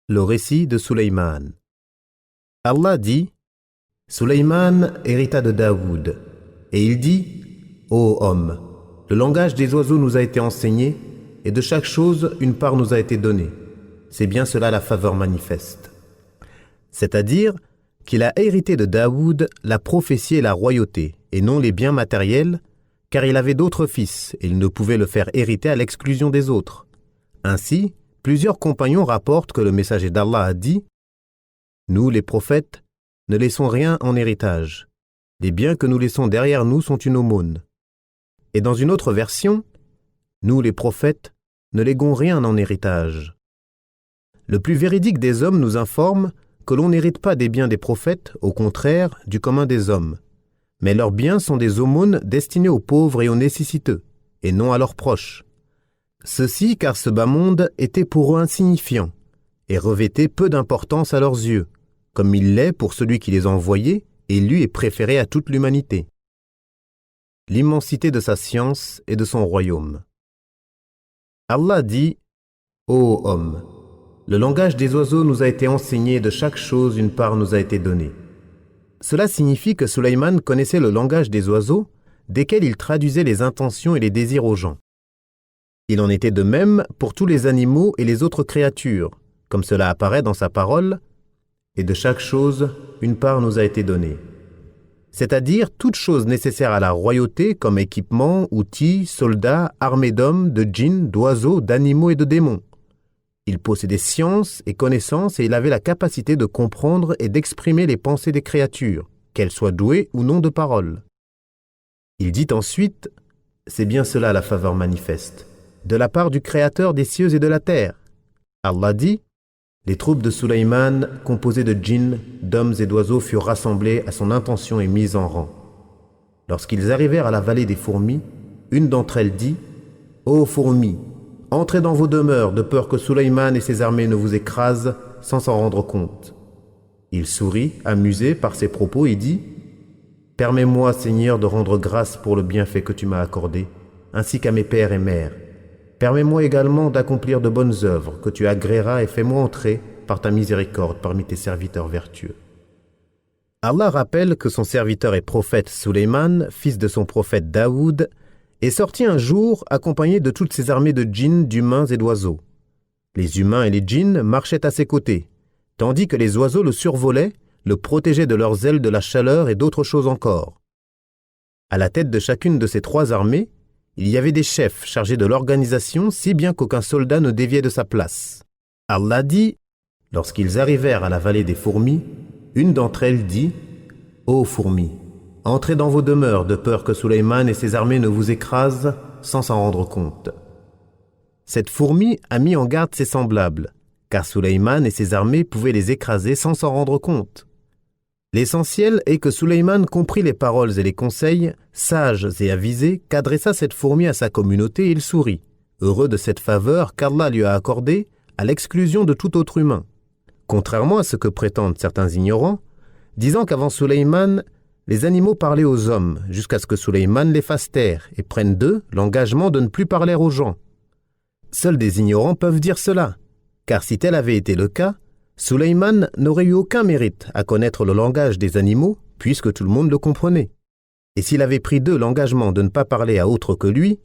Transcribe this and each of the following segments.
Le récit de Suleyman. Allah dit: Suleyman hérita de Daoud, et il dit: Ô homme, le langage des oiseaux nous a été enseigné, et de chaque chose une part nous a été donnée. C'est bien cela la faveur manifeste. C'est-à-dire qu'il a hérité de Daoud la prophétie et la royauté, et non les biens matériels, car il avait d'autres fils, et il ne pouvait le faire hériter à l'exclusion des autres. Ainsi, plusieurs compagnons rapportent que le messager d'Allah a dit: Nous, les prophètes, ne laissons rien en héritage. Les biens que nous laissons derrière nous sont une aumône. Et dans une autre version, nous, les prophètes, ne léguons rien en héritage. Le plus véridique des hommes nous informe que l'on n'hérite pas des biens des prophètes, au contraire, du commun des hommes. Mais leurs biens sont des aumônes destinées aux pauvres et aux nécessiteux, et non à leurs proches. Ceci car ce bas monde était pour eux insignifiant, et revêtait peu d'importance à leurs yeux, comme il l'est pour celui qui les a envoyés, élu et préféré à toute l'humanité. L'immensité de sa science et de son royaume. Allah dit: Ô homme, le langage des oiseaux nous a été enseigné et de chaque chose une part nous a été donnée. Cela signifie que Suleyman connaissait le langage des oiseaux, desquels il traduisait les intentions et les désirs aux gens. Il en était de même pour tous les animaux et les autres créatures, comme cela apparaît dans sa parole, et de chaque chose une part nous a été donnée. C'est-à-dire toute chose nécessaire à la royauté comme équipement, outils, soldats, armées d'hommes, de djinns, d'oiseaux, d'animaux et de démons. Il possédait science et connaissance et il avait la capacité de comprendre et d'exprimer les pensées des créatures, qu'elles soient douées ou non de parole. Il dit ensuite: C'est bien cela la faveur manifeste, de la part du Créateur des cieux et de la terre. Allah dit: Les troupes de Suleyman, composées de djinns, d'hommes et d'oiseaux, furent rassemblées à son intention et mises en rang. Lorsqu'ils arrivèrent à la vallée des fourmis, une d'entre elles dit: Ô fourmis, entrez dans vos demeures de peur que Suleyman et ses armées ne vous écrasent sans s'en rendre compte. Il sourit, amusé par ses propos, et dit: Permets-moi, Seigneur, de rendre grâce pour le bienfait que tu m'as accordé, ainsi qu'à mes pères et mères. Permets-moi également d'accomplir de bonnes œuvres que tu agréeras et fais-moi entrer par ta miséricorde parmi tes serviteurs vertueux. Allah rappelle que son serviteur et prophète Suleyman, fils de son prophète Daoud, est sorti un jour accompagné de toutes ses armées de djinns, d'humains et d'oiseaux. Les humains et les djinns marchaient à ses côtés, tandis que les oiseaux le survolaient, le protégeaient de leurs ailes de la chaleur et d'autres choses encore. À la tête de chacune de ces trois armées, il y avait des chefs chargés de l'organisation, si bien qu'aucun soldat ne déviait de sa place. Allah dit: Lorsqu'ils arrivèrent à la vallée des fourmis, une d'entre elles dit: Ô fourmis, entrez dans vos demeures de peur que Suleyman et ses armées ne vous écrasent sans s'en rendre compte. Cette fourmi a mis en garde ses semblables, car Suleyman et ses armées pouvaient les écraser sans s'en rendre compte. L'essentiel est que Suleyman comprit les paroles et les conseils, sages et avisés, qu'adressa cette fourmi à sa communauté et il sourit, heureux de cette faveur qu'Allah lui a accordée à l'exclusion de tout autre humain. Contrairement à ce que prétendent certains ignorants, disant qu'avant Suleyman, les animaux parlaient aux hommes jusqu'à ce que Suleyman les fasse taire et prenne d'eux l'engagement de ne plus parler aux gens. Seuls des ignorants peuvent dire cela, car si tel avait été le cas, Suleyman n'aurait eu aucun mérite à connaître le langage des animaux, puisque tout le monde le comprenait. Et s'il avait pris d'eux l'engagement de ne pas parler à autre que lui,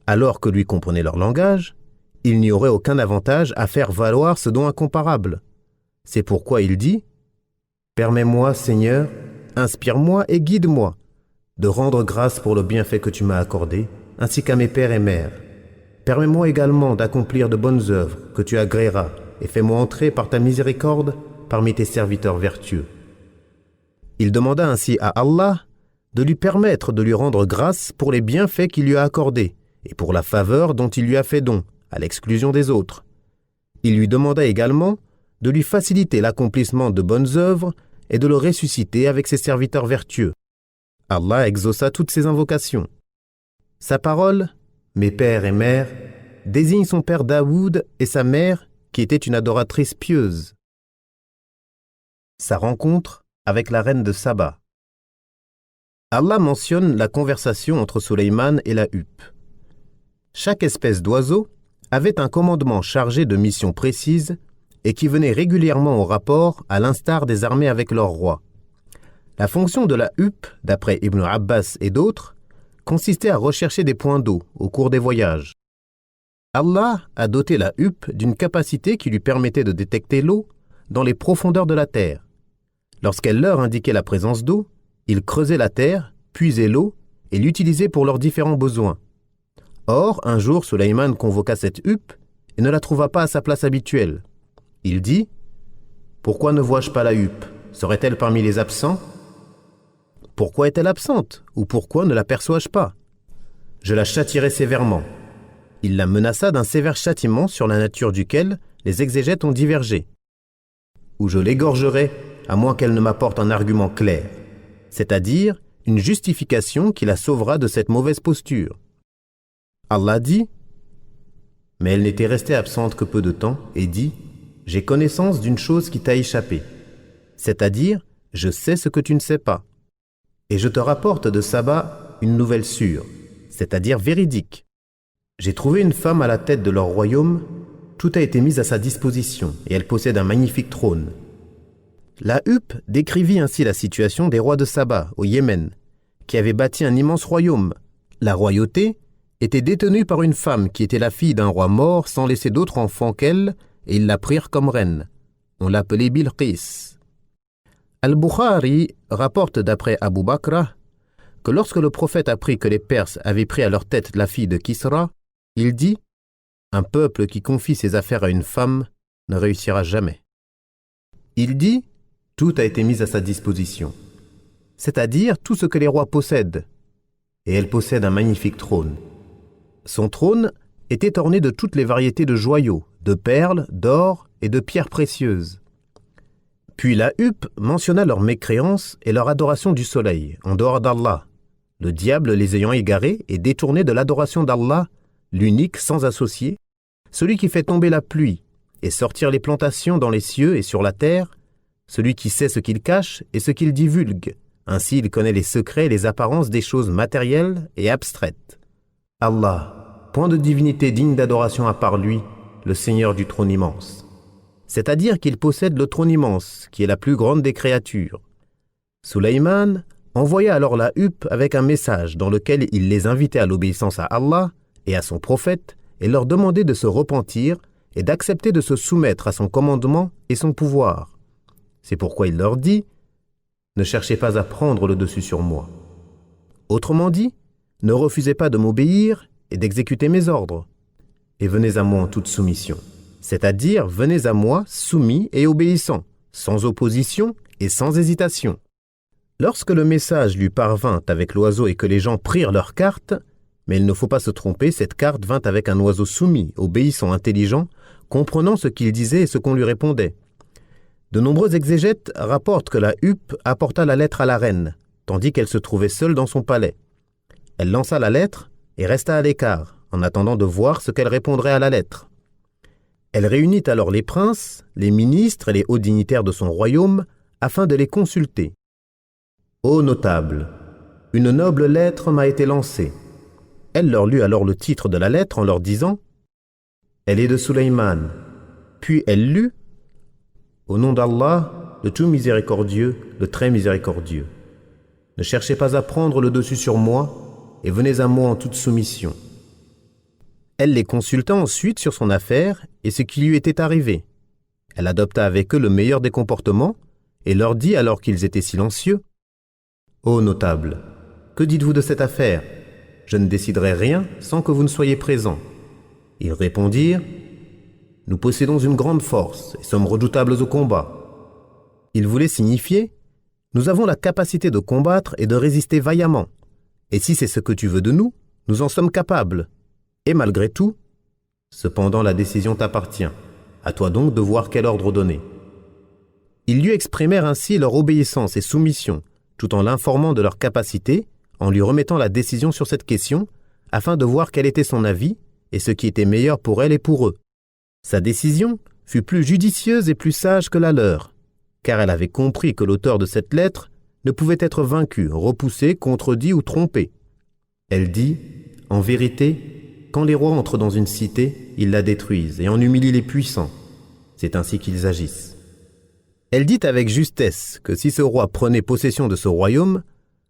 alors que lui comprenait leur langage, il n'y aurait aucun avantage à faire valoir ce don incomparable. C'est pourquoi il dit: Permets-moi, Seigneur, inspire-moi et guide-moi, de rendre grâce pour le bienfait que tu m'as accordé, ainsi qu'à mes pères et mères. Permets-moi également d'accomplir de bonnes œuvres que tu agréeras, et fais-moi entrer par ta miséricorde parmi tes serviteurs vertueux. Il demanda ainsi à Allah de lui permettre de lui rendre grâce pour les bienfaits qu'il lui a accordés et pour la faveur dont il lui a fait don, à l'exclusion des autres. Il lui demanda également de lui faciliter l'accomplissement de bonnes œuvres et de le ressusciter avec ses serviteurs vertueux. Allah exauça toutes ses invocations. Sa parole, mes pères et mères, désigne son père Daoud et sa mère, qui était une adoratrice pieuse. Sa rencontre avec la reine de Saba. Allah mentionne la conversation entre Suleyman et la huppe. Chaque espèce d'oiseau avait un commandement chargé de missions précises et qui venaient régulièrement au rapport à l'instar des armées avec leur roi. La fonction de la huppe, d'après Ibn Abbas et d'autres, consistait à rechercher des points d'eau au cours des voyages. Allah a doté la huppe d'une capacité qui lui permettait de détecter l'eau dans les profondeurs de la terre. Lorsqu'elle leur indiquait la présence d'eau, ils creusaient la terre, puisaient l'eau et l'utilisaient pour leurs différents besoins. Or, un jour, Sulayman convoqua cette huppe et ne la trouva pas à sa place habituelle. Il dit : « Pourquoi ne vois-je pas la huppe ? Serait-elle parmi les absents ? Pourquoi est-elle absente ? Ou pourquoi ne l'aperçois-je pas ? Je la châtierai sévèrement. » Il la menaça d'un sévère châtiment sur la nature duquel les exégètes ont divergé. Ou je l'égorgerai, à moins qu'elle ne m'apporte un argument clair, c'est-à-dire une justification qui la sauvera de cette mauvaise posture. Allah dit : « Mais elle n'était restée absente que peu de temps et dit : « J'ai connaissance d'une chose qui t'a échappé, c'est-à-dire, je sais ce que tu ne sais pas. Et je te rapporte de Saba une nouvelle sûre, c'est-à-dire véridique. J'ai trouvé une femme à la tête de leur royaume, tout a été mis à sa disposition et elle possède un magnifique trône. » La huppe décrivit ainsi la situation des rois de Saba, au Yémen, qui avaient bâti un immense royaume. La royauté était détenue par une femme qui était la fille d'un roi mort sans laisser d'autres enfants qu'elle, et ils la prirent comme reine. On l'appelait Bilqis. Al-Bukhari rapporte d'après Abu Bakr que lorsque le prophète apprit que les Perses avaient pris à leur tête la fille de Kisra, il dit : « Un peuple qui confie ses affaires à une femme ne réussira jamais. » Il dit : « Tout a été mis à sa disposition, c'est-à-dire tout ce que les rois possèdent, et elle possède un magnifique trône. Son trône était orné de toutes les variétés de joyaux, de perles, d'or et de pierres précieuses. » Puis la huppe mentionna leur mécréance et leur adoration du soleil, en dehors d'Allah, le diable les ayant égarés et détournés de l'adoration d'Allah, l'unique sans associé, celui qui fait tomber la pluie et sortir les plantations dans les cieux et sur la terre, celui qui sait ce qu'il cache et ce qu'il divulgue. Ainsi il connaît les secrets et les apparences des choses matérielles et abstraites. Allah, point de divinité digne d'adoration à part lui, le Seigneur du trône immense. C'est-à-dire qu'il possède le trône immense, qui est la plus grande des créatures. Sulayman envoya alors la huppe avec un message dans lequel il les invitait à l'obéissance à Allah et à son prophète et leur demandait de se repentir et d'accepter de se soumettre à son commandement et son pouvoir. C'est pourquoi il leur dit : « Ne cherchez pas à prendre le dessus sur moi. » Autrement dit, ne refusez pas de m'obéir et d'exécuter mes ordres. Et venez à moi en toute soumission. C'est-à-dire, venez à moi soumis et obéissant, sans opposition et sans hésitation. Lorsque le message lui parvint avec l'oiseau et que les gens prirent leur carte, mais il ne faut pas se tromper, cette carte vint avec un oiseau soumis, obéissant, intelligent, comprenant ce qu'il disait et ce qu'on lui répondait. De nombreux exégètes rapportent que la huppe apporta la lettre à la reine, tandis qu'elle se trouvait seule dans son palais. Elle lança la lettre et resta à l'écart, en attendant de voir ce qu'elle répondrait à la lettre. Elle réunit alors les princes, les ministres et les hauts dignitaires de son royaume, afin de les consulter. « Ô notables, une noble lettre m'a été lancée. » Elle leur lut alors le titre de la lettre en leur disant : « Elle est de Sulayman. » Puis elle lut : « Au nom d'Allah, le tout miséricordieux, le très miséricordieux. Ne cherchez pas à prendre le dessus sur moi, et venez à moi en toute soumission. » Elle les consulta ensuite sur son affaire et ce qui lui était arrivé. Elle adopta avec eux le meilleur des comportements et leur dit alors qu'ils étaient silencieux : « Ô notables, que dites-vous de cette affaire ? Je ne déciderai rien sans que vous ne soyez présents. » Ils répondirent : « Nous possédons une grande force et sommes redoutables au combat. » Ils voulaient signifier : « Nous avons la capacité de combattre et de résister vaillamment. Et si c'est ce que tu veux de nous, nous en sommes capables. Et malgré tout, cependant la décision t'appartient. À toi donc de voir quel ordre donner. » Ils lui exprimèrent ainsi leur obéissance et soumission, tout en l'informant de leur capacité, en lui remettant la décision sur cette question, afin de voir quel était son avis et ce qui était meilleur pour elle et pour eux. Sa décision fut plus judicieuse et plus sage que la leur, car elle avait compris que l'auteur de cette lettre ne pouvait être vaincu, repoussé, contredit ou trompé. Elle dit : « En vérité, quand les rois entrent dans une cité, ils la détruisent et en humilient les puissants. c'est ainsi qu'ils agissent. Elle dit avec justesse que si ce roi prenait possession de ce royaume,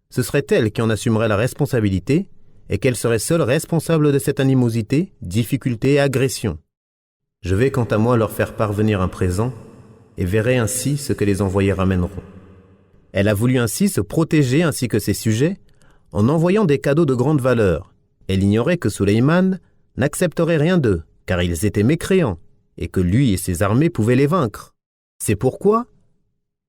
ce serait elle qui en assumerait la responsabilité et qu'elle serait seule responsable de cette animosité, difficulté et agression. Je vais quant à moi leur faire parvenir un présent et verrai ainsi ce que les envoyés ramèneront. Elle a voulu ainsi se protéger ainsi que ses sujets en envoyant des cadeaux de grande valeur. Elle ignorait que Sulayman n'accepterait rien d'eux, car ils étaient mécréants, et que lui et ses armées pouvaient les vaincre. C'est pourquoi,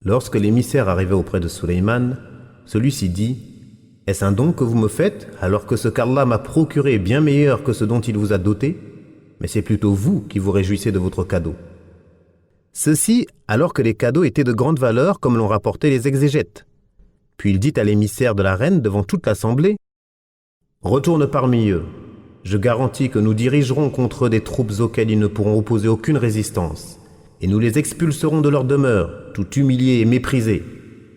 lorsque l'émissaire arrivait auprès de Sulayman, celui-ci dit « Est-ce un don que vous me faites, alors que ce qu'Allah m'a procuré est bien meilleur que ce dont il vous a doté? Mais c'est plutôt vous qui vous réjouissez de votre cadeau. » Ceci alors que les cadeaux étaient de grande valeur, comme l'ont rapporté les exégètes. Puis il dit à l'émissaire de la reine devant toute l'assemblée « Retourne parmi eux. Je garantis que nous dirigerons contre eux des troupes auxquelles ils ne pourront opposer aucune résistance, et nous les expulserons de leur demeure, tout humiliés et méprisés. »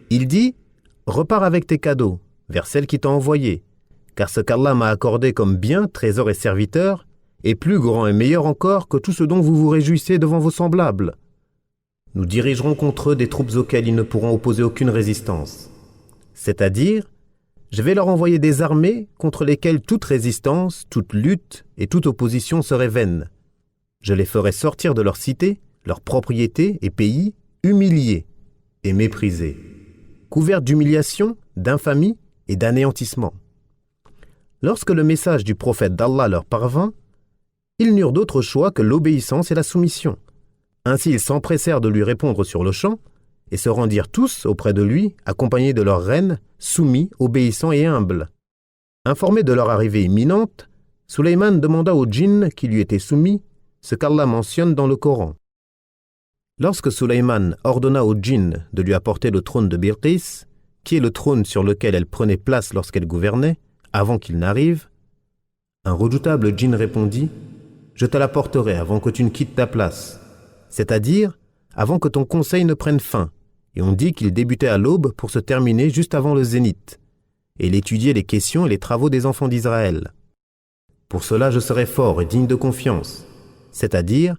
Il dit « Repars avec tes cadeaux, vers celle qui t'a envoyé, car ce qu'Allah m'a accordé comme bien, trésor et serviteur, est plus grand et meilleur encore que tout ce dont vous vous réjouissez devant vos semblables. Nous dirigerons contre eux des troupes auxquelles ils ne pourront opposer aucune résistance. C'est-à-dire, je vais leur envoyer des armées contre lesquelles toute résistance, toute lutte et toute opposition seraient vaines. Je les ferai sortir de leur cité, leurs propriétés et pays, humiliés et méprisés, couverts d'humiliation, d'infamie et d'anéantissement. Lorsque le message du prophète d'Allah leur parvint, ils n'eurent d'autre choix que l'obéissance et la soumission. Ainsi ils s'empressèrent de lui répondre sur le champ et se rendirent tous auprès de lui, accompagnés de leur reine, soumis, obéissants et humbles. Informé de leur arrivée imminente, Sulayman demanda aux djinns qui lui étaient soumis ce qu'Allah mentionne dans le Coran. Lorsque Sulayman ordonna aux djinns de lui apporter le trône de Bilqis, qui est le trône sur lequel elle prenait place lorsqu'elle gouvernait, avant qu'il n'arrive, un redoutable djinn répondit « Je te l'apporterai avant que tu ne quittes ta place », c'est-à-dire avant que ton conseil ne prenne fin, et on dit qu'il débutait à l'aube pour se terminer juste avant le zénith, et il étudiait les questions et les travaux des enfants d'Israël. Pour cela je serai fort et digne de confiance, c'est-à-dire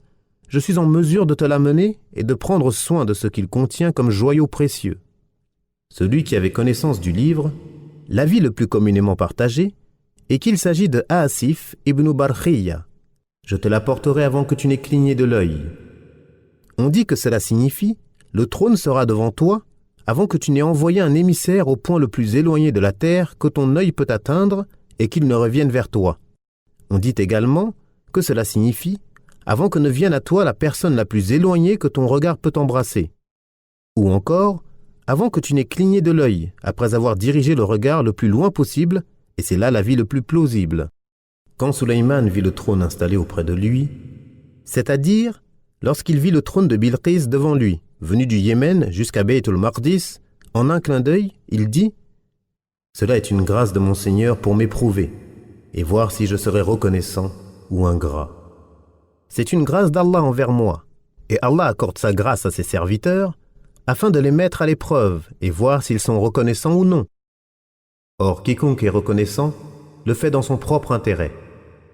je suis en mesure de te l'amener et de prendre soin de ce qu'il contient comme joyau précieux. Celui qui avait connaissance du livre, l'avis le plus communément partagé, est qu'il s'agit de Aasif ibn Barkhiya. Je te l'apporterai avant que tu n'aies cligné de l'œil. On dit que cela signifie « Le trône sera devant toi avant que tu n'aies envoyé un émissaire au point le plus éloigné de la terre que ton œil peut atteindre et qu'il ne revienne vers toi. » On dit également que cela signifie « Avant que ne vienne à toi la personne la plus éloignée que ton regard peut embrasser. » Ou encore « Avant que tu n'aies cligné de l'œil après avoir dirigé le regard le plus loin possible, et c'est là l'avis le plus plausible. » Quand Sulayman vit le trône installé auprès de lui, c'est-à-dire lorsqu'il vit le trône de Bilqis devant lui, venu du Yémen jusqu'à Beit al-Maqdis, en un clin d'œil, il dit « Cela est une grâce de mon Seigneur pour m'éprouver et voir si je serai reconnaissant ou ingrat. C'est une grâce d'Allah envers moi, et Allah accorde sa grâce à ses serviteurs afin de les mettre à l'épreuve et voir s'ils sont reconnaissants ou non. Or, quiconque est reconnaissant le fait dans son propre intérêt,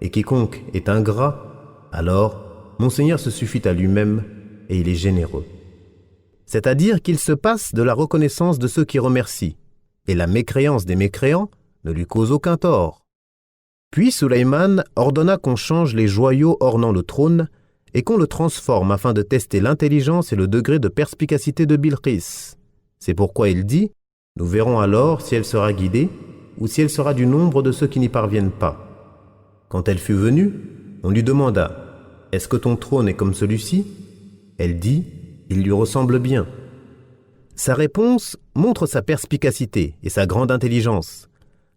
et quiconque est ingrat, alors mon Seigneur se suffit à lui-même et il est généreux. C'est-à-dire qu'il se passe de la reconnaissance de ceux qui remercient, et la mécréance des mécréants ne lui cause aucun tort. Puis Sulayman ordonna qu'on change les joyaux ornant le trône et qu'on le transforme afin de tester l'intelligence et le degré de perspicacité de Bilqis. C'est pourquoi il dit « Nous verrons alors si elle sera guidée ou si elle sera du nombre de ceux qui n'y parviennent pas. » Quand elle fut venue, on lui demanda « Est-ce que ton trône est comme celui-ci » Elle dit « Il lui ressemble bien. » Sa réponse montre sa perspicacité et sa grande intelligence,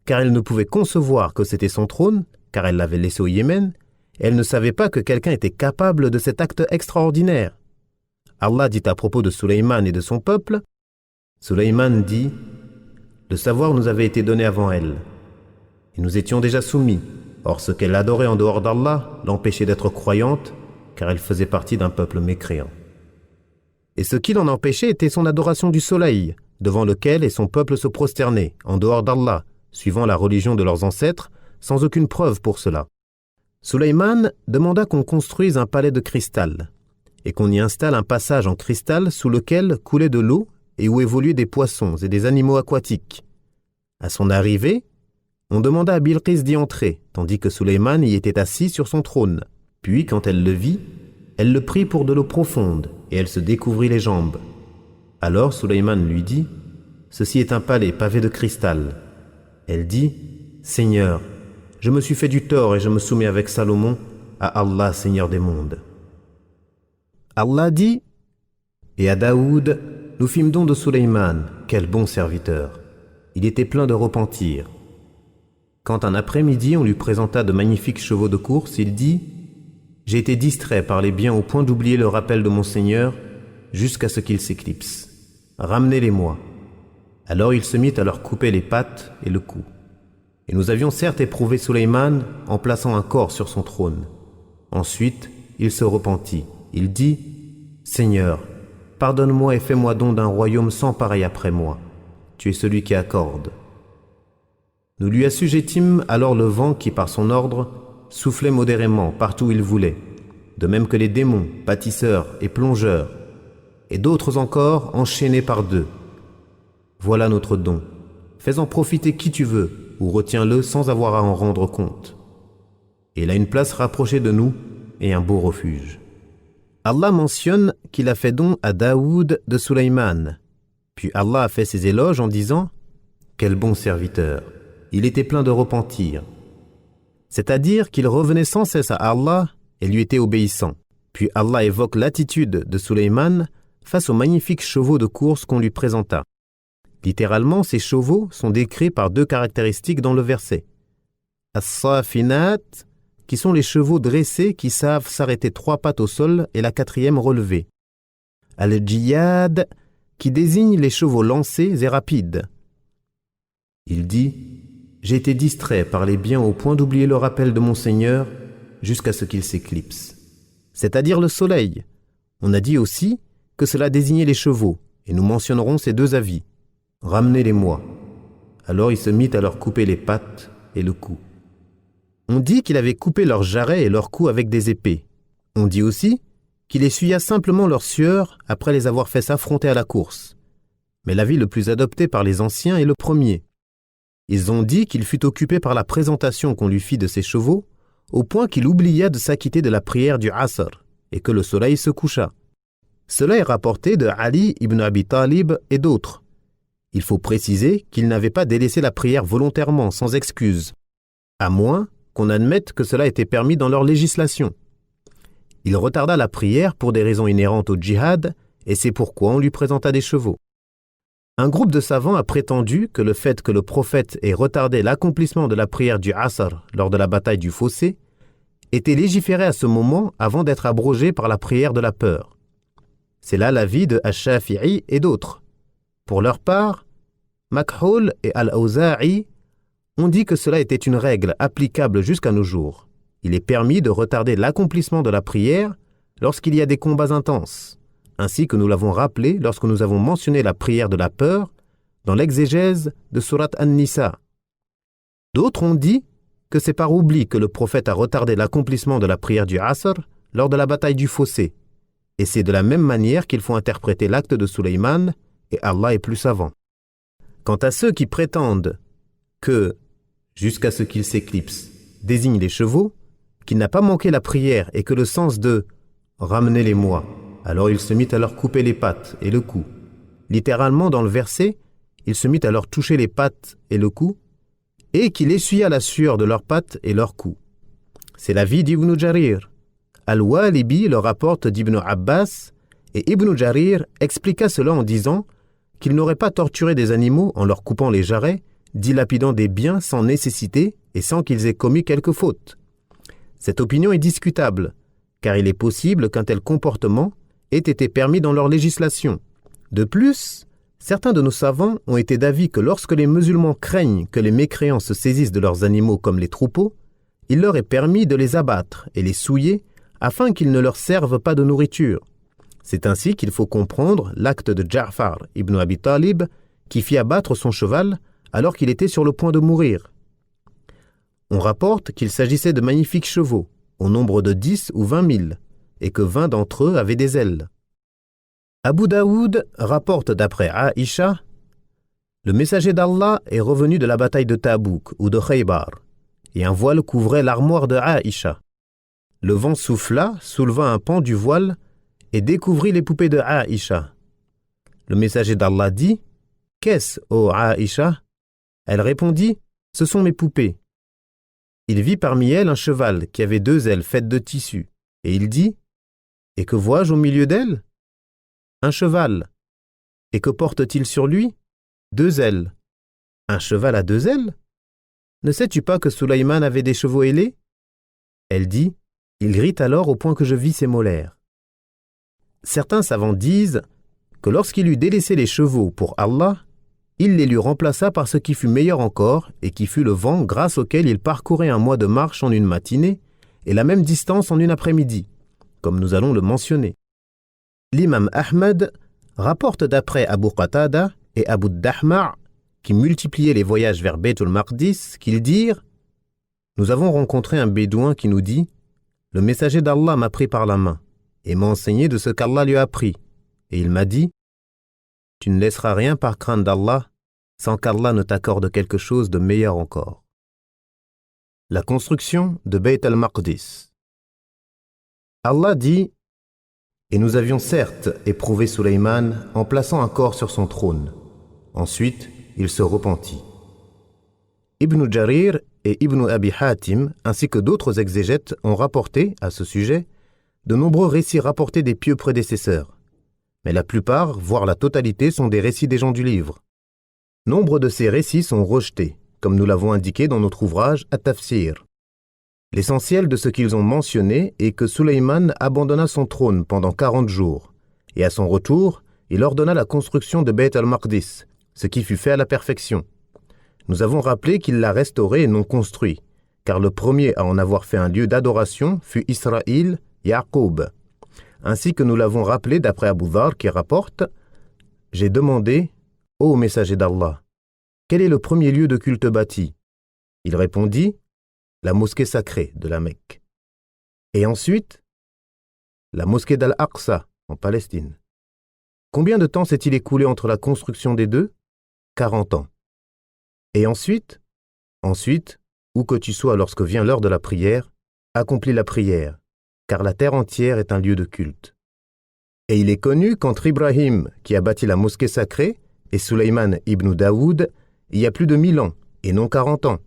car elle ne pouvait concevoir que c'était son trône, car elle l'avait laissé au Yémen, et elle ne savait pas que quelqu'un était capable de cet acte extraordinaire. Allah dit à propos de Sulayman et de son peuple, Sulayman dit « Le savoir nous avait été donné avant elle, et nous étions déjà soumis. Or ce qu'elle adorait en dehors d'Allah l'empêchait d'être croyante, car elle faisait partie d'un peuple mécréant. Et ce qui l'en empêchait était son adoration du soleil, devant lequel et son peuple se prosternaient, en dehors d'Allah, suivant la religion de leurs ancêtres, sans aucune preuve pour cela. Sulayman demanda qu'on construise un palais de cristal, et qu'on y installe un passage en cristal sous lequel coulait de l'eau et où évoluaient des poissons et des animaux aquatiques. À son arrivée, on demanda à Bilqis d'y entrer, tandis que Sulayman y était assis sur son trône. Puis, quand elle le vit, elle le prit pour de l'eau profonde, et elle se découvrit les jambes. Alors Sulayman lui dit, « Ceci est un palais pavé de cristal. » Elle dit, « Seigneur, je me suis fait du tort et je me soumets avec Salomon à Allah, Seigneur des mondes. » Allah dit, « Et à Daoud, nous fîmes don de Sulayman, quel bon serviteur. Il était plein de repentir. » Quand un après-midi on lui présenta de magnifiques chevaux de course, il dit, « J'ai été distrait par les biens au point d'oublier le rappel de mon Seigneur jusqu'à ce qu'il s'éclipse. Ramenez-les-moi. » Alors il se mit à leur couper les pattes et le cou. Et nous avions certes éprouvé Sulayman en plaçant un corps sur son trône. Ensuite, il se repentit. Il dit, « Seigneur, pardonne-moi et fais-moi don d'un royaume sans pareil après moi. Tu es celui qui accorde. » Nous lui assujettîmes alors le vent qui, par son ordre, soufflait modérément partout où il voulait, de même que les démons, bâtisseurs et plongeurs, et d'autres encore enchaînés par deux. Voilà notre don. Fais-en profiter qui tu veux, ou retiens-le sans avoir à en rendre compte. Il a une place rapprochée de nous et un beau refuge. Allah mentionne qu'il a fait don à Daoud de Sulayman. Puis Allah a fait ses éloges en disant « Quel bon serviteur ! Il était plein de repentir. » C'est-à-dire qu'il revenait sans cesse à Allah et lui était obéissant. Puis Allah évoque l'attitude de Sulayman face aux magnifiques chevaux de course qu'on lui présenta. Littéralement, ces chevaux sont décrits par deux caractéristiques dans le verset. As-safinat, qui sont les chevaux dressés qui savent s'arrêter 3 pattes au sol et la 4e relevée. Al-jiyad, qui désigne les chevaux lancés et rapides. Il dit « J'ai été distrait par les biens au point d'oublier le rappel de mon Seigneur jusqu'à ce qu'il s'éclipse. » C'est-à-dire le soleil. On a dit aussi que cela désignait les chevaux, et nous mentionnerons ces deux avis. « Ramenez-les-moi. » Alors il se mit à leur couper les pattes et le cou. On dit qu'il avait coupé leurs jarrets et leurs cous avec des épées. On dit aussi qu'il essuya simplement leurs sueurs après les avoir fait s'affronter à la course. Mais l'avis le plus adopté par les anciens est le premier. Ils ont dit qu'il fut occupé par la présentation qu'on lui fit de ses chevaux, au point qu'il oublia de s'acquitter de la prière du Asr, et que le soleil se coucha. Cela est rapporté de Ali ibn Abi Talib et d'autres. Il faut préciser qu'il n'avait pas délaissé la prière volontairement, sans excuse, à moins qu'on admette que cela était permis dans leur législation. Il retarda la prière pour des raisons inhérentes au djihad, et c'est pourquoi on lui présenta des chevaux. Un groupe de savants a prétendu que le fait que le prophète ait retardé l'accomplissement de la prière du Asr lors de la bataille du Fossé était légiféré à ce moment avant d'être abrogé par la prière de la peur. C'est là l'avis de Ash-Shafi'i et d'autres. Pour leur part, Makhul et Al-Awza'i ont dit que cela était une règle applicable jusqu'à nos jours. Il est permis de retarder l'accomplissement de la prière lorsqu'il y a des combats intenses, ainsi que nous l'avons rappelé lorsque nous avons mentionné la prière de la peur dans l'exégèse de Surat An-Nisa. D'autres ont dit que c'est par oubli que le prophète a retardé l'accomplissement de la prière du Asr lors de la bataille du Fossé, et c'est de la même manière qu'il faut interpréter l'acte de Sulayman, et Allah est plus savant. Quant à ceux qui prétendent que, jusqu'à ce qu'il s'éclipse, désigne les chevaux, qu'il n'a pas manqué la prière et que le sens de « ramenez-les-moi », alors il se mit à leur couper les pattes et le cou. Littéralement dans le verset, il se mit à leur toucher les pattes et le cou, et qu'il essuya la sueur de leurs pattes et leurs cous. C'est l'avis d'Ibn Jarir. Al-Walibi le rapporte d'Ibn Abbas, et Ibn Jarir expliqua cela en disant qu'il n'aurait pas torturé des animaux en leur coupant les jarrets, dilapidant des biens sans nécessité et sans qu'ils aient commis quelque faute. Cette opinion est discutable, car il est possible qu'un tel comportement ait été permis dans leur législation. De plus, certains de nos savants ont été d'avis que lorsque les musulmans craignent que les mécréants se saisissent de leurs animaux comme les troupeaux, il leur est permis de les abattre et les souiller afin qu'ils ne leur servent pas de nourriture. C'est ainsi qu'il faut comprendre l'acte de Ja'far ibn Abi Talib qui fit abattre son cheval alors qu'il était sur le point de mourir. On rapporte qu'il s'agissait de magnifiques chevaux, au nombre de 10 ou 20 000, et que 20 d'entre eux avaient des ailes. Abu Daoud rapporte d'après Aïcha, le messager d'Allah est revenu de la bataille de Tabouk ou de Khaybar, et un voile couvrait l'armoire de Aïcha. Le vent souffla, souleva un pan du voile et découvrit les poupées de Aïcha. Le messager d'Allah dit, « Qu'est-ce, ô Aïcha ?» Elle répondit, « Ce sont mes poupées. » Il vit parmi elles un cheval qui avait 2 ailes faites de tissu, et il dit, « Et que vois-je au milieu d'elles ? Un cheval. Et que porte-t-il sur lui ? 2 ailes. Un cheval à 2 ailes ? Ne sais-tu pas que Sulayman avait des chevaux ailés ? » Elle dit, « Il grite alors au point que je vis ses molaires. » Certains savants disent que lorsqu'il eut délaissé les chevaux pour Allah, il les lui remplaça par ce qui fut meilleur encore et qui fut le vent grâce auquel il parcourait un mois de marche en une matinée et la même distance en une après-midi, comme nous allons le mentionner. L'imam Ahmed rapporte d'après Abu Qatada et Abu Dahma' qui multipliaient les voyages vers Bayt al-Maqdis qu'ils dirent « Nous avons rencontré un bédouin qui nous dit « Le messager d'Allah m'a pris par la main et m'a enseigné de ce qu'Allah lui a appris. Et il m'a dit « Tu ne laisseras rien par crainte d'Allah sans qu'Allah ne t'accorde quelque chose de meilleur encore. » La construction de Bayt al-Maqdis. Allah dit « Et nous avions certes éprouvé Sulayman en plaçant un corps sur son trône. Ensuite, il se repentit. » Ibn Jarir et Ibn Abi Hatim, ainsi que d'autres exégètes, ont rapporté, à ce sujet, de nombreux récits rapportés des pieux prédécesseurs. Mais la plupart, voire la totalité, sont des récits des gens du livre. Nombre de ces récits sont rejetés, comme nous l'avons indiqué dans notre ouvrage At-Tafsir. L'essentiel de ce qu'ils ont mentionné est que Sulayman abandonna son trône pendant 40 jours, et à son retour, il ordonna la construction de Bayt al-Maqdis, ce qui fut fait à la perfection. Nous avons rappelé qu'il l'a restauré et non construit, car le premier à en avoir fait un lieu d'adoration fut Israël, Yaqub. Ainsi que nous l'avons rappelé d'après Abu Dharr qui rapporte « J'ai demandé, ô messager d'Allah, quel est le premier lieu de culte bâti ?» Il répondit « La mosquée sacrée de la Mecque. » Et ensuite, la mosquée d'Al-Aqsa en Palestine. Combien de temps s'est-il écoulé entre la construction des deux ? 40 ans. Et ensuite, où que tu sois lorsque vient l'heure de la prière, accomplis la prière, car la terre entière est un lieu de culte. Et il est connu qu'entre Ibrahim, qui a bâti la mosquée sacrée, et Sulayman ibn Daoud, il y a plus de 1000 ans, et non 40 ans.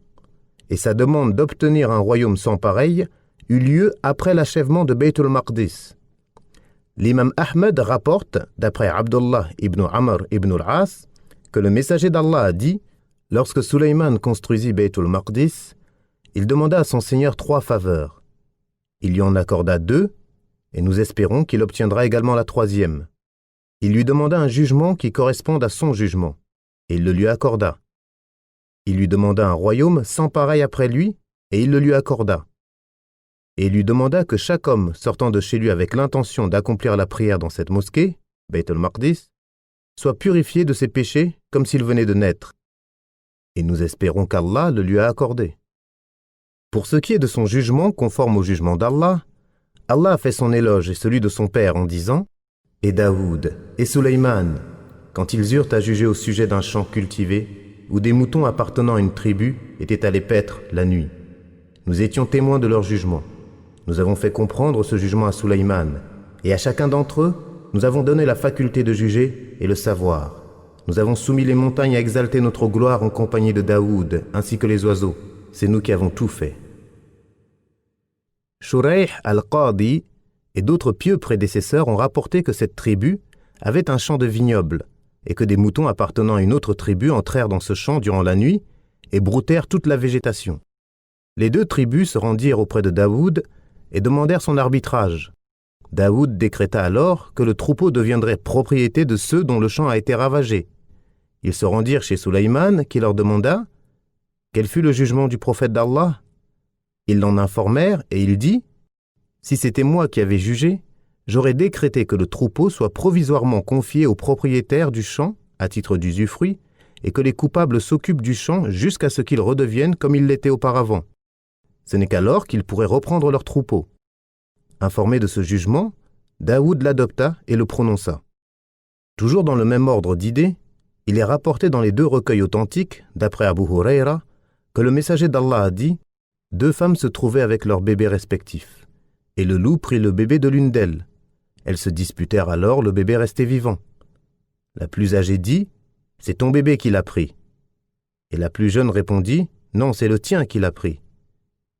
Et sa demande d'obtenir un royaume sans pareil eut lieu après l'achèvement de Bayt al-Maqdis. L'imam Ahmed rapporte, d'après Abdullah ibn Amr ibn al-As, que le messager d'Allah a dit, lorsque Sulayman construisit Bayt al-Maqdis, il demanda à son Seigneur 3 faveurs. Il lui en accorda 2, et nous espérons qu'il obtiendra également la 3e. Il lui demanda un jugement qui corresponde à son jugement, et il le lui accorda. Il lui demanda un royaume sans pareil après lui, et il le lui accorda. Et il lui demanda que chaque homme sortant de chez lui avec l'intention d'accomplir la prière dans cette mosquée, Bayt al-Maqdis, soit purifié de ses péchés comme s'il venait de naître. Et nous espérons qu'Allah le lui a accordé. Pour ce qui est de son jugement conforme au jugement d'Allah, Allah a fait son éloge et celui de son père en disant « Et Daoud et Sulayman, quand ils eurent à juger au sujet d'un champ cultivé, où des moutons appartenant à une tribu étaient allés paître la nuit. Nous étions témoins de leur jugement. Nous avons fait comprendre ce jugement à Sulayman, et à chacun d'entre eux, nous avons donné la faculté de juger et le savoir. Nous avons soumis les montagnes à exalter notre gloire en compagnie de Daoud, ainsi que les oiseaux. C'est nous qui avons tout fait. » Shurayh al-Qadi et d'autres pieux prédécesseurs ont rapporté que cette tribu avait un champ de vignobles et que des moutons appartenant à une autre tribu entrèrent dans ce champ durant la nuit et broutèrent toute la végétation. Les 2 tribus se rendirent auprès de Daoud et demandèrent son arbitrage. Daoud décréta alors que le troupeau deviendrait propriété de ceux dont le champ a été ravagé. Ils se rendirent chez Sulayman qui leur demanda « Quel fut le jugement du prophète d'Allah ?» Ils l'en informèrent et il dit « Si c'était moi qui avais jugé, j'aurais décrété que le troupeau soit provisoirement confié au propriétaire du champ à titre d'usufruit et que les coupables s'occupent du champ jusqu'à ce qu'ils redeviennent comme ils l'étaient auparavant. Ce n'est qu'alors qu'ils pourraient reprendre leur troupeau. » Informé de ce jugement, Daoud l'adopta et le prononça. Toujours dans le même ordre d'idées, il est rapporté dans les deux recueils authentiques, d'après Abu Huraira, que le messager d'Allah a dit « Deux femmes se trouvaient avec leurs bébés respectifs, et le loup prit le bébé de l'une d'elles. Elles se disputèrent alors, le bébé restait vivant. La plus âgée dit « C'est ton bébé qui l'a pris. » Et la plus jeune répondit « Non, c'est le tien qui l'a pris. »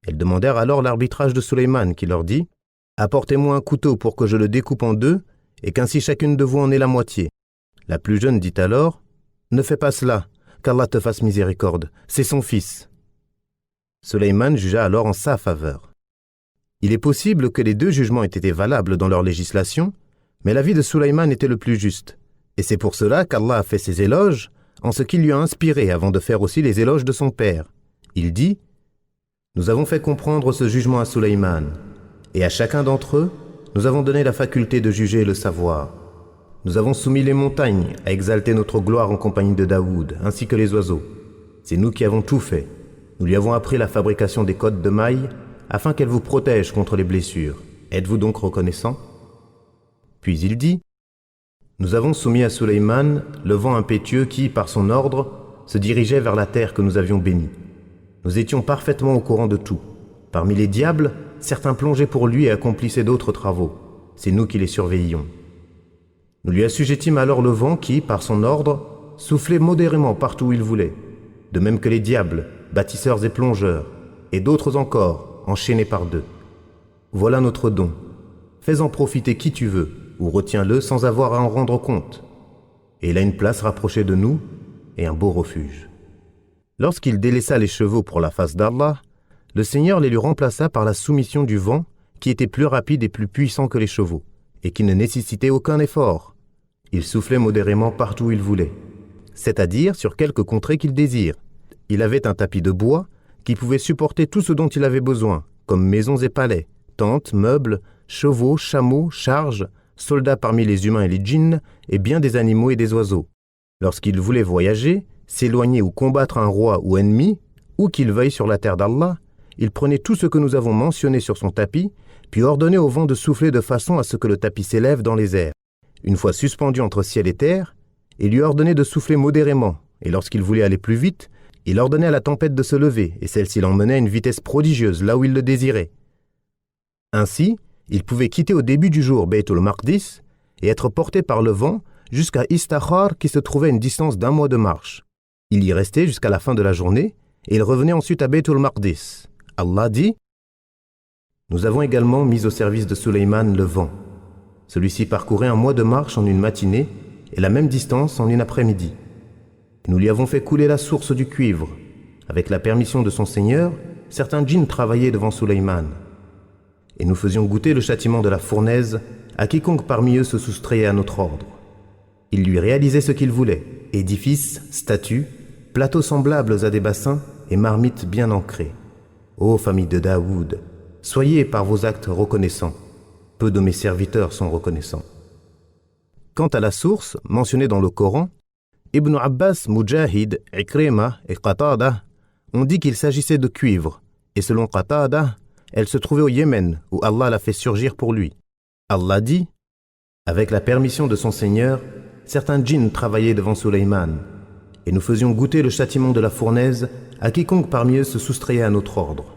Elles demandèrent alors l'arbitrage de Sulayman qui leur dit « Apportez-moi un couteau pour que je le découpe en deux et qu'ainsi chacune de vous en ait la moitié. » La plus jeune dit alors « Ne fais pas cela, qu'Allah te fasse miséricorde, c'est son fils. » Sulayman jugea alors en sa faveur. Il est possible que les deux jugements aient été valables dans leur législation, mais l'avis de Sulayman était le plus juste, et c'est pour cela qu'Allah a fait ses éloges en ce qu'il lui a inspiré avant de faire aussi les éloges de son père. Il dit « Nous avons fait comprendre ce jugement à Sulayman, et à chacun d'entre eux, nous avons donné la faculté de juger et le savoir. Nous avons soumis les montagnes à exalter notre gloire en compagnie de Daoud, ainsi que les oiseaux. C'est nous qui avons tout fait. Nous lui avons appris la fabrication des cottes de mailles, afin qu'elle vous protège contre les blessures. Êtes-vous donc reconnaissant ?» Puis il dit « Nous avons soumis à Sulayman le vent impétueux qui, par son ordre, se dirigeait vers la terre que nous avions bénie. Nous étions parfaitement au courant de tout. Parmi les diables, certains plongeaient pour lui et accomplissaient d'autres travaux. C'est nous qui les surveillions. Nous lui assujettîmes alors le vent qui, par son ordre, soufflait modérément partout où il voulait, de même que les diables, bâtisseurs et plongeurs, et d'autres encore, enchaînés par deux. Voilà notre don. Fais-en profiter qui tu veux, ou retiens-le sans avoir à en rendre compte. Et il a une place rapprochée de nous et un beau refuge. » Lorsqu'il délaissa les chevaux pour la face d'Allah, le Seigneur les lui remplaça par la soumission du vent qui était plus rapide et plus puissant que les chevaux, et qui ne nécessitait aucun effort. Il soufflait modérément partout où il voulait, c'est-à-dire sur quelque contrée qu'il désire. Il avait un tapis de bois qui pouvait supporter tout ce dont il avait besoin, comme maisons et palais, tentes, meubles, chevaux, chameaux, charges, soldats parmi les humains et les djinns, et bien des animaux et des oiseaux. Lorsqu'il voulait voyager, s'éloigner ou combattre un roi ou ennemi, ou qu'il veuille sur la terre d'Allah, il prenait tout ce que nous avons mentionné sur son tapis, puis ordonnait au vent de souffler de façon à ce que le tapis s'élève dans les airs. Une fois suspendu entre ciel et terre, il lui ordonnait de souffler modérément, et lorsqu'il voulait aller plus vite, il ordonnait à la tempête de se lever, et celle-ci l'emmenait à une vitesse prodigieuse là où il le désirait. Ainsi, il pouvait quitter au début du jour Beit al-Maqdis et être porté par le vent jusqu'à Istakhar qui se trouvait à une distance d'1 mois de marche. Il y restait jusqu'à la fin de la journée, et il revenait ensuite à Beit al-Maqdis. Allah dit « Nous avons également mis au service de Sulayman le vent. Celui-ci parcourait 1 mois de marche en une matinée et la même distance en une après-midi. Nous lui avons fait couler la source du cuivre. Avec la permission de son Seigneur, certains djinns travaillaient devant Sulayman. Et nous faisions goûter le châtiment de la fournaise à quiconque parmi eux se soustrayait à notre ordre. Il lui réalisait ce qu'il voulait, édifices, statues, plateaux semblables à des bassins et marmites bien ancrées. Ô famille de Daoud, soyez par vos actes reconnaissants. Peu de mes serviteurs sont reconnaissants. » Quant à la source, mentionnée dans le Coran, Ibn Abbas, Mujahid, Ikrima et Qatada ont dit qu'il s'agissait de cuivre, et selon Qatada, elle se trouvait au Yémen, où Allah l'a fait surgir pour lui. Allah dit « Avec la permission de son Seigneur, certains djinns travaillaient devant Sulayman, et nous faisions goûter le châtiment de la fournaise à quiconque parmi eux se soustrayait à notre ordre.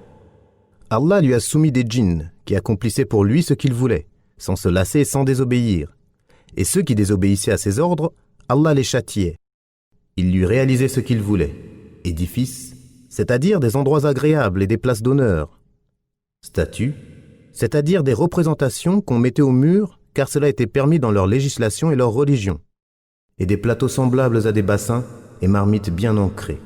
Allah lui a soumis des djinns qui accomplissaient pour lui ce qu'il voulait, sans se lasser et sans désobéir. Et ceux qui désobéissaient à ses ordres, Allah les châtiait. Il lui réalisait ce qu'il voulait, édifices, c'est-à-dire des endroits agréables et des places d'honneur, statues, c'est-à-dire des représentations qu'on mettait au mur car cela était permis dans leur législation et leur religion, et des plateaux semblables à des bassins et marmites bien ancrées.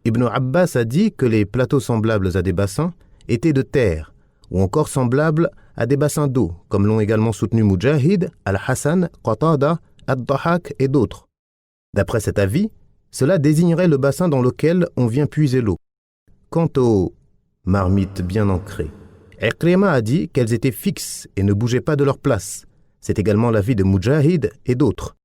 Ibn Abbas a dit que les plateaux semblables à des bassins étaient de terre, ou encore semblables à des bassins d'eau, comme l'ont également soutenu Mujahid, Al-Hassan, Qatada, Ad-Dahak et d'autres. D'après cet avis, cela désignerait le bassin dans lequel on vient puiser l'eau. Quant aux marmites bien ancrées, Ikrima a dit qu'elles étaient fixes et ne bougeaient pas de leur place. C'est également l'avis de Mujahid et d'autres.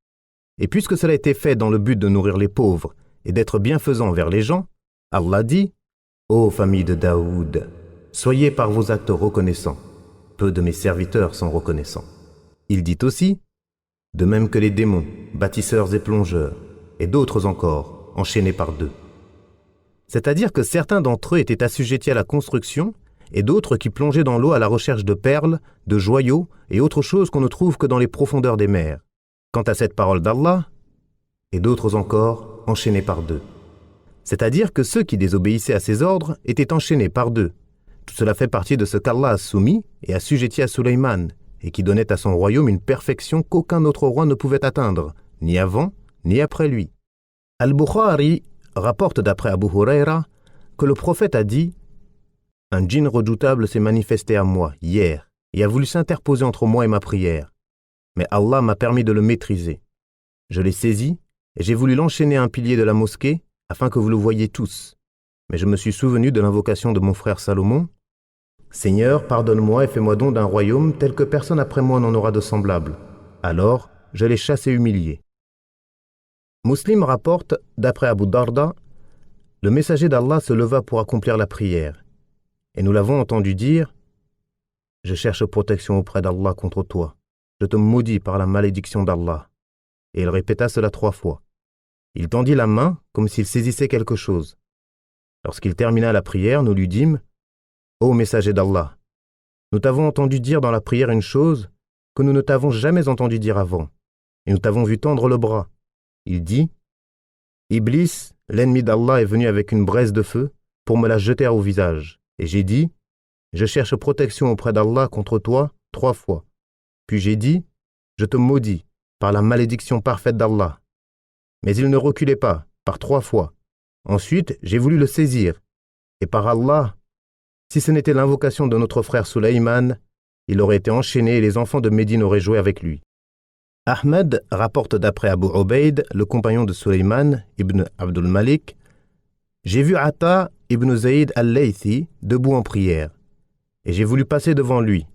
Et puisque cela était fait dans le but de nourrir les pauvres et d'être bienfaisant vers les gens, Allah dit « Ô famille de Daoud, soyez par vos actes reconnaissants. peu de mes serviteurs sont reconnaissants. Il dit aussi, de même que les démons, bâtisseurs et plongeurs, et d'autres encore, enchaînés par deux. C'est-à-dire que certains d'entre eux étaient assujettis à la construction, et d'autres qui plongeaient dans l'eau à la recherche de perles, de joyaux et autres choses qu'on ne trouve que dans les profondeurs des mers. Quant à cette parole d'Allah, et d'autres encore, enchaînés par deux. C'est-à-dire que ceux qui désobéissaient à ses ordres étaient enchaînés par deux. Tout cela fait partie de ce qu'Allah a soumis et assujetti à Sulayman, et qui donnait à son royaume une perfection qu'aucun autre roi ne pouvait atteindre, ni avant, ni après lui. Al-Bukhari rapporte d'après Abu Huraira que le prophète a dit « Un djinn redoutable s'est manifesté à moi hier et a voulu s'interposer entre moi et ma prière. Mais Allah m'a permis de le maîtriser. Je l'ai saisi et j'ai voulu l'enchaîner à un pilier de la mosquée afin que vous le voyiez tous. Mais je me suis souvenu de l'invocation de mon frère Salomon. Seigneur, pardonne-moi et fais-moi don d'un royaume tel que personne après moi n'en aura de semblable. Alors, je l'ai chassé humilié. » Muslim rapporte, d'après Abu Darda, le messager d'Allah se leva pour accomplir la prière. Et nous l'avons entendu dire « Je cherche protection auprès d'Allah contre toi. Je te maudis par la malédiction d'Allah. » Et il répéta cela 3 fois. Il tendit la main comme s'il saisissait quelque chose. Lorsqu'il termina la prière, nous lui dîmes « Ô messager d'Allah, nous t'avons entendu dire dans la prière une chose que nous ne t'avons jamais entendu dire avant, et nous t'avons vu tendre le bras. » Il dit « Iblis, l'ennemi d'Allah, est venu avec une braise de feu pour me la jeter au visage. Et j'ai dit « Je cherche protection auprès d'Allah contre toi 3 fois. Puis j'ai dit « Je te maudis par la malédiction parfaite d'Allah. » Mais il ne reculait pas, par 3 fois. Ensuite, j'ai voulu le saisir. Et par Allah, si ce n'était l'invocation de notre frère Sulayman, il aurait été enchaîné et les enfants de Médine auraient joué avec lui. Ahmed rapporte d'après Abu Ubayd, le compagnon de Sulayman ibn Abdul Malik, « J'ai vu Ata ibn Zayd al-Laythi debout en prière, et j'ai voulu passer devant lui.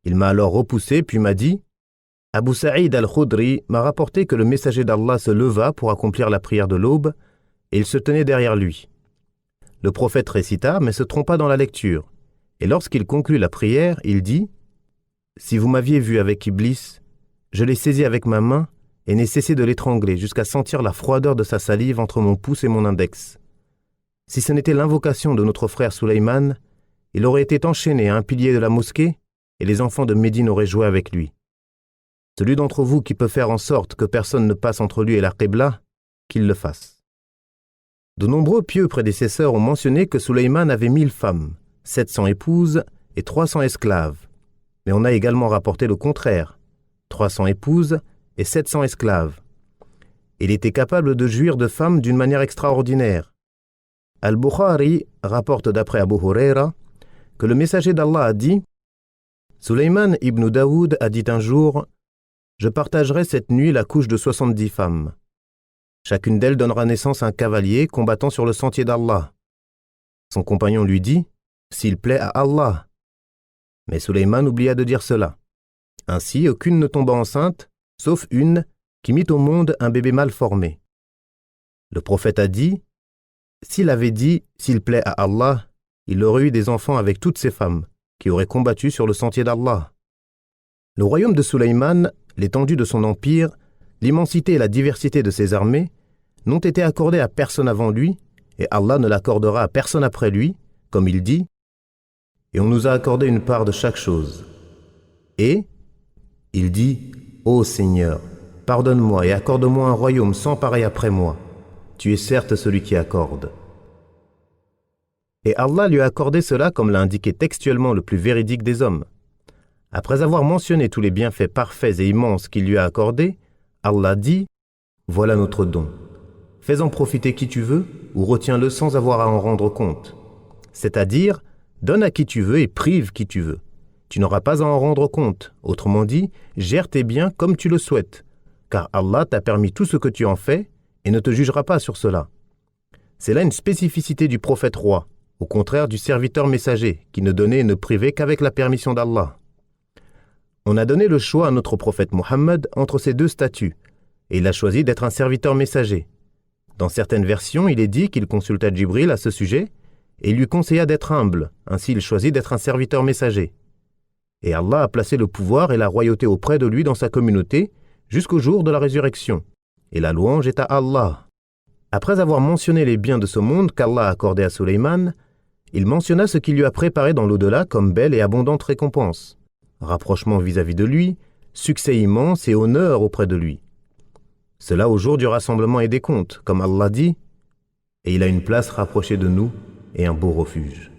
Il m'a alors repoussé, puis m'a dit « Abu Sa'id al-Khudri m'a rapporté que le messager d'Allah se leva pour accomplir la prière de l'aube, et il se tenait derrière lui. Le prophète récita, mais se trompa dans la lecture, et lorsqu'il conclut la prière, il dit « Si vous m'aviez vu avec Iblis, je l'ai saisi avec ma main et n'ai cessé de l'étrangler jusqu'à sentir la froideur de sa salive entre mon pouce et mon index. Si ce n'était l'invocation de notre frère Sulayman, il aurait été enchaîné à un pilier de la mosquée et les enfants de Médine auraient joué avec lui. Celui d'entre vous qui peut faire en sorte que personne ne passe entre lui et la Qibla, qu'il le fasse. » De nombreux pieux prédécesseurs ont mentionné que Sulayman avait 1000 femmes, 700 épouses et 300 esclaves. Mais on a également rapporté le contraire, 300 épouses et 700 esclaves. Il était capable de jouir de femmes d'une manière extraordinaire. Al-Bukhari rapporte d'après Abu Huraira que le messager d'Allah a dit « Sulayman ibn Daoud a dit un jour « Je partagerai cette nuit la couche de 70 femmes. Chacune d'elles donnera naissance à un cavalier combattant sur le sentier d'Allah. » Son compagnon lui dit « S'il plaît à Allah. » Mais Sulayman oublia de dire cela. Ainsi, aucune ne tomba enceinte, sauf une qui mit au monde un bébé mal formé. Le prophète a dit « S'il avait dit « S'il plaît à Allah », il aurait eu des enfants avec toutes ces femmes, qui auraient combattu sur le sentier d'Allah. Le royaume de Sulayman, l'étendue de son empire, l'immensité et la diversité de ses armées n'ont été accordées à personne avant lui, et Allah ne l'accordera à personne après lui, comme il dit « Et on nous a accordé une part de chaque chose. » Et il dit « Ô Seigneur, pardonne-moi et accorde-moi un royaume sans pareil après moi. Tu es certes celui qui accorde. » Et Allah lui a accordé cela comme l'a indiqué textuellement le plus véridique des hommes. Après avoir mentionné tous les bienfaits parfaits et immenses qu'il lui a accordés, Allah dit « Voilà notre don. Fais-en profiter qui tu veux ou retiens-le sans avoir à en rendre compte. C'est-à-dire, donne à qui tu veux et prive qui tu veux. Tu n'auras pas à en rendre compte. Autrement dit, gère tes biens comme tu le souhaites, car Allah t'a permis tout ce que tu en fais et ne te jugera pas sur cela. » C'est là une spécificité du prophète roi, au contraire du serviteur messager, qui ne donnait et ne privait qu'avec la permission d'Allah. On a donné le choix à notre prophète Mohammed entre ces deux statuts, et il a choisi d'être un serviteur messager. Dans certaines versions, il est dit qu'il consulta Djibril à ce sujet, et il lui conseilla d'être humble, ainsi il choisit d'être un serviteur messager. Et Allah a placé le pouvoir et la royauté auprès de lui dans sa communauté jusqu'au jour de la résurrection. Et la louange est à Allah. Après avoir mentionné les biens de ce monde qu'Allah a accordés à Sulayman, il mentionna ce qu'il lui a préparé dans l'au-delà comme belle et abondante récompense, rapprochement vis-à-vis de lui, succès immense et honneur auprès de lui. Cela au jour du rassemblement et des comptes, comme Allah dit, et il a une place rapprochée de nous et un beau refuge.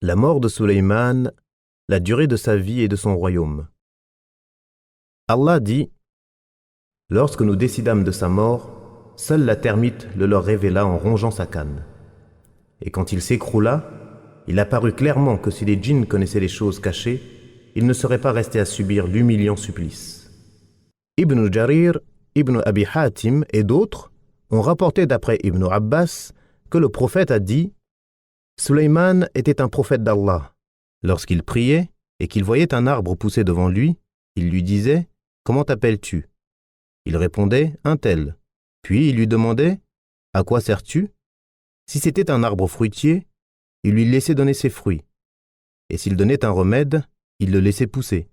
La mort de Sulayman, la durée de sa vie et de son royaume. Allah dit, « Lorsque nous décidâmes de sa mort, seule la termite le leur révéla en rongeant sa canne. Et quand il s'écroula, il apparut clairement que si les djinns connaissaient les choses cachées, ils ne seraient pas restés à subir l'humiliant supplice. » Ibn Jarir, Ibn Abi Hatim et d'autres ont rapporté d'après Ibn Abbas que le prophète a dit « Sulayman était un prophète d'Allah. Lorsqu'il priait et qu'il voyait un arbre pousser devant lui, il lui disait « Comment t'appelles-tu » Il répondait « Un tel ». Puis il lui demandait « À quoi sers-tu » Si c'était un arbre fruitier, il lui laissait donner ses fruits. Et s'il donnait un remède, il le laissait pousser.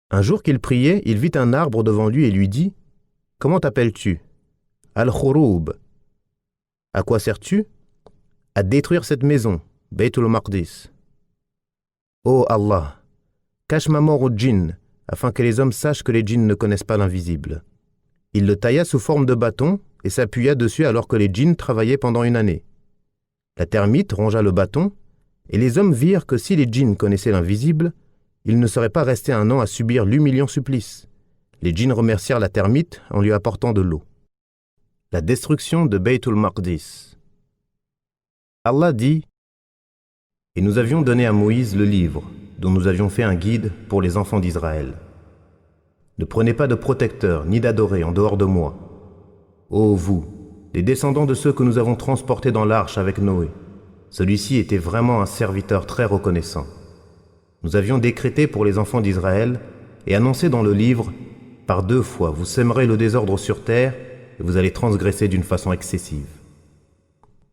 Un jour qu'il priait, il vit un arbre devant lui et lui dit « Comment t'appelles-tu » Al-Khouroub. À quoi sers-tu À détruire cette maison, Baytul Maqdis. Ô Allah, cache ma mort aux djinns, afin que les hommes sachent que les djinns ne connaissent pas l'invisible. Il le tailla sous forme de bâton et s'appuya dessus alors que les djinns travaillaient pendant une année. La termite rongea le bâton, et les hommes virent que si les djinns connaissaient l'invisible, ils ne seraient pas restés un an à subir l'humiliant supplice. Les djinns remercièrent la termite en lui apportant de l'eau. La destruction de Baytul Maqdis. Allah dit « Et nous avions donné à Moïse le livre, dont nous avions fait un guide pour les enfants d'Israël. Ne prenez pas de protecteur ni d'adoré en dehors de moi. Ô vous, les descendants de ceux que nous avons transportés dans l'arche avec Noé, celui-ci était vraiment un serviteur très reconnaissant. Nous avions décrété pour les enfants d'Israël et annoncé dans le livre « Par 2 fois, vous sèmerez le désordre sur terre et vous allez transgresser d'une façon excessive. »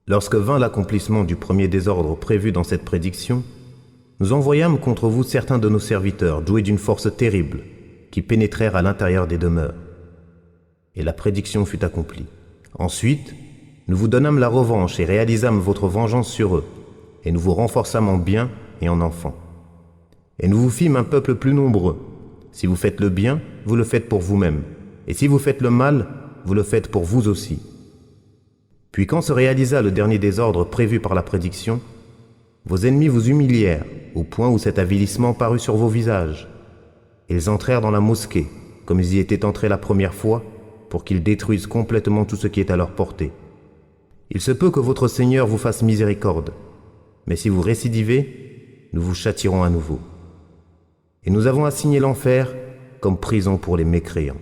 Lorsque vint l'accomplissement du premier désordre prévu dans cette prédiction, nous envoyâmes contre vous certains de nos serviteurs doués d'une force terrible, qui pénétrèrent à l'intérieur des demeures. Et la prédiction fut accomplie. Ensuite, nous vous donnâmes la revanche et réalisâmes votre vengeance sur eux, et nous vous renforçâmes en biens et en enfants. Et nous vous fîmes un peuple plus nombreux. Si vous faites le bien, vous le faites pour vous-même, et si vous faites le mal, vous le faites pour vous aussi. Puis quand se réalisa le dernier désordre prévu par la prédiction, vos ennemis vous humilièrent, au point où cet avilissement parut sur vos visages. Ils entrèrent dans la mosquée, comme ils y étaient entrés la première fois, pour qu'ils détruisent complètement tout ce qui est à leur portée. Il se peut que votre Seigneur vous fasse miséricorde, mais si vous récidivez, nous vous châtierons à nouveau. Et nous avons assigné l'enfer comme prison pour les mécréants.